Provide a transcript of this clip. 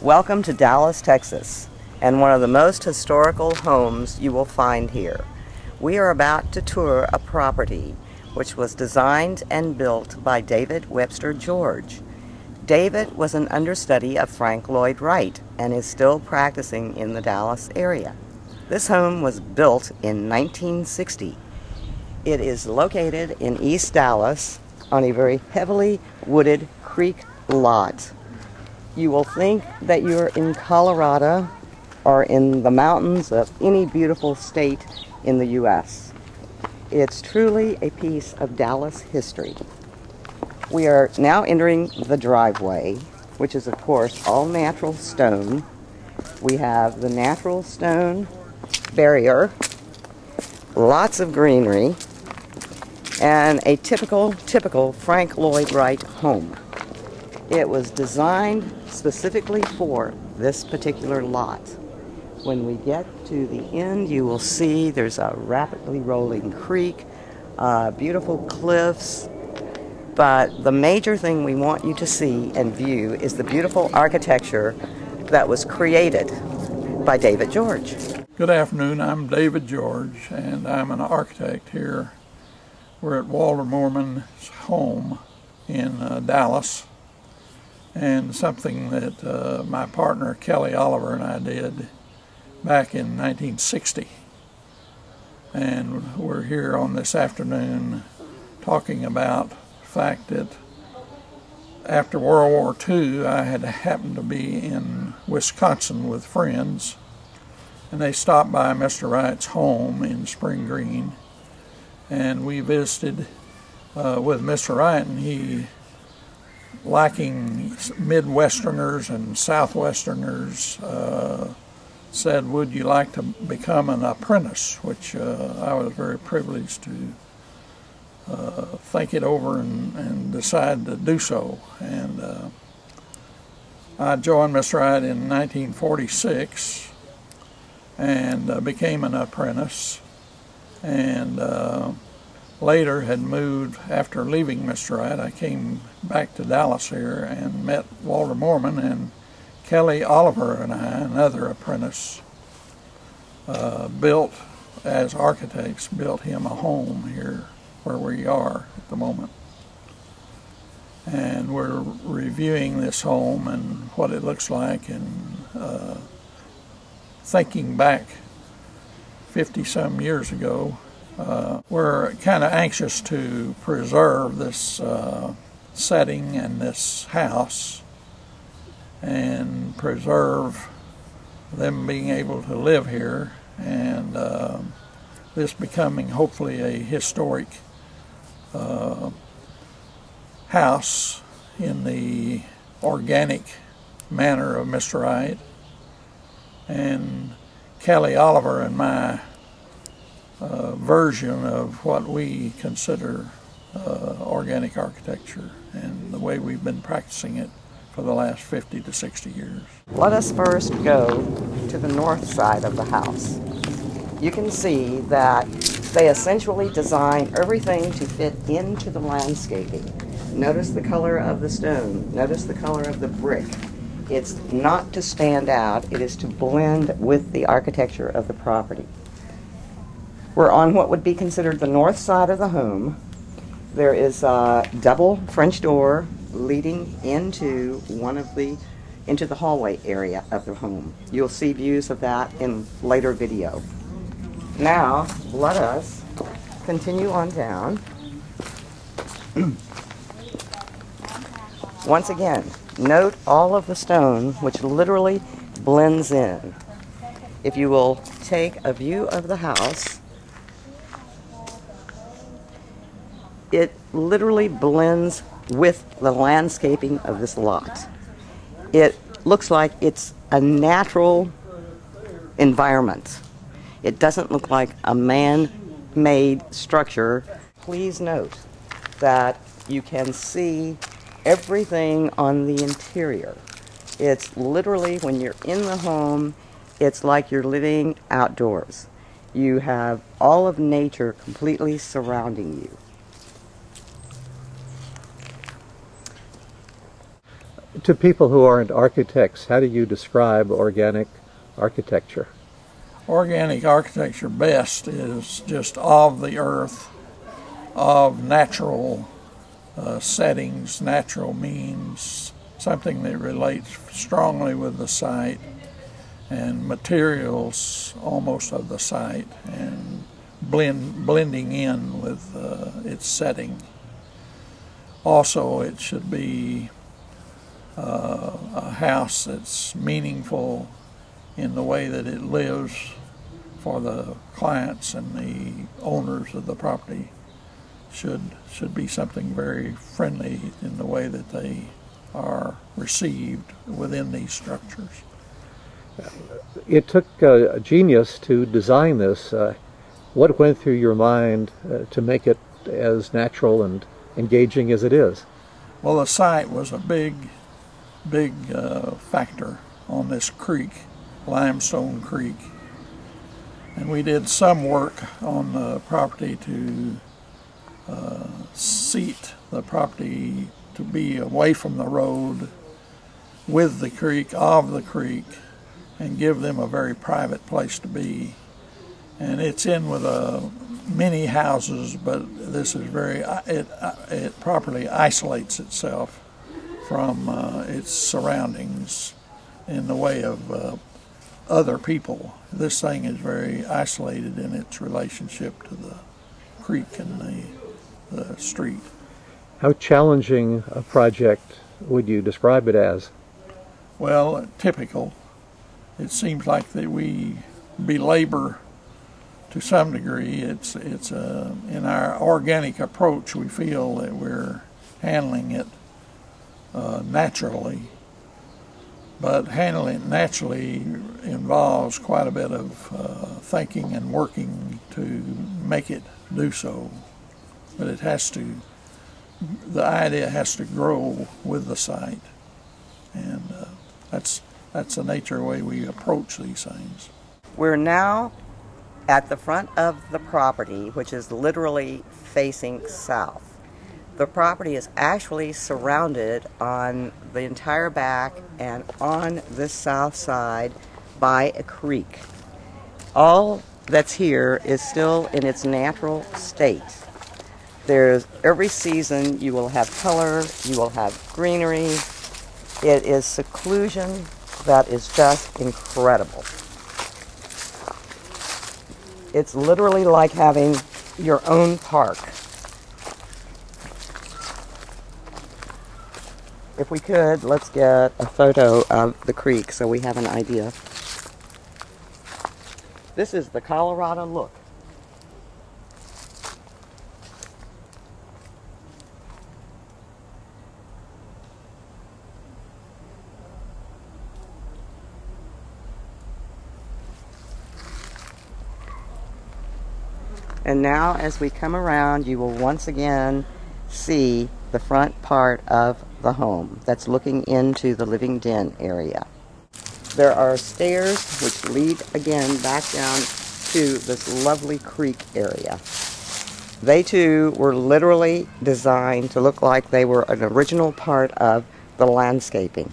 Welcome to Dallas, Texas, and one of the most historical homes you will find here. We are about to tour a property which was designed and built by David Webster George. David was an understudy of Frank Lloyd Wright and is still practicing in the Dallas area. This home was built in 1960. It is located in East Dallas on a very heavily wooded creek lot. You will think that you're in Colorado or in the mountains of any beautiful state in the U.S. It's truly a piece of Dallas history. We are now entering the driveway, which is, of course, all natural stone. We have the natural stone barrier, lots of greenery, and a typical Frank Lloyd Wright home. It was designed specifically for this particular lot. When we get to the end, you will see there's a rapidly rolling creek, beautiful cliffs, but the major thing we want you to see and view is the beautiful architecture that was created by David George. Good afternoon, I'm David George, and I'm an architect here. We're at Walter Moorman's home in Dallas. And something that my partner Kelly Oliver and I did back in 1960. And we're here on this afternoon talking about the fact that after World War II I had happened to be in Wisconsin with friends, and they stopped by Mr. Wright's home in Spring Green, and we visited with Mr. Wright, and he, lacking Midwesterners and Southwesterners, said, would you like to become an apprentice, which I was very privileged to think it over and decide to do so. And I joined Mr. Wright in 1946 and became an apprentice, and later had moved. After leaving Mr. Wright, I came back to Dallas here and met Walter Moorman, and Kelly Oliver and I, another apprentice, built, as architects, built him a home here where we are at the moment. And we're reviewing this home and what it looks like, and thinking back 50-some years ago. We're kind of anxious to preserve this setting and this house and preserve them being able to live here, and this becoming hopefully a historic house in the organic manner of Mr. Wright. And Kelly Oliver and my version of what we consider organic architecture and the way we've been practicing it for the last 50 to 60 years. Let us first go to the north side of the house. You can see that they essentially design everything to fit into the landscaping. Notice the color of the stone. Notice the color of the brick. It's not to stand out, it is to blend with the architecture of the property. We're on what would be considered the north side of the home. There is a double French door leading into into the hallway area of the home. You'll see views of that in later video. Now, let us continue on down. Once again, note all of the stone, which literally blends in. If you will take a view of the house, it literally blends with the landscaping of this lot. It looks like it's a natural environment. It doesn't look like a man-made structure. Please note that you can see everything on the interior. It's literally, when you're in the home, it's like you're living outdoors. You have all of nature completely surrounding you. To people who aren't architects, how do you describe organic architecture? Organic architecture best is just of the earth, of natural settings, natural means, something that relates strongly with the site, and materials almost of the site, and blending in with its setting. Also, it should be a house that's meaningful in the way that it lives for the clients and the owners of the property. Should be something very friendly in the way that they are received within these structures. It took a genius to design this. What went through your mind to make it as natural and engaging as it is? Well, the site was a big factor on this creek, Limestone Creek, and we did some work on the property to seat the property to be away from the road, with the creek, of the creek, and give them a very private place to be. And it's in with many houses, but this is it properly isolates itself from its surroundings in the way of other people. This thing is very isolated in its relationship to the creek and the street. How challenging a project would you describe it as? Well, typical. It seems like that we belabor to some degree. It's in our organic approach, we feel that we're handling it naturally, but handling it naturally involves quite a bit of thinking and working to make it do so. But it has to, the idea has to grow with the site, and that's the nature way we approach these things. We're now at the front of the property, which is literally facing south. The property is actually surrounded on the entire back and on this south side by a creek. All that's here is still in its natural state. Every season you will have color, you will have greenery. It is seclusion that is just incredible. It's literally like having your own park. If we could, let's get a photo of the creek so we have an idea. This is the Colorado look. And now as we come around, you will once again see the front part of the home that's looking into the living den area. There are stairs which lead again back down to this lovely creek area. They too were literally designed to look like they were an original part of the landscaping.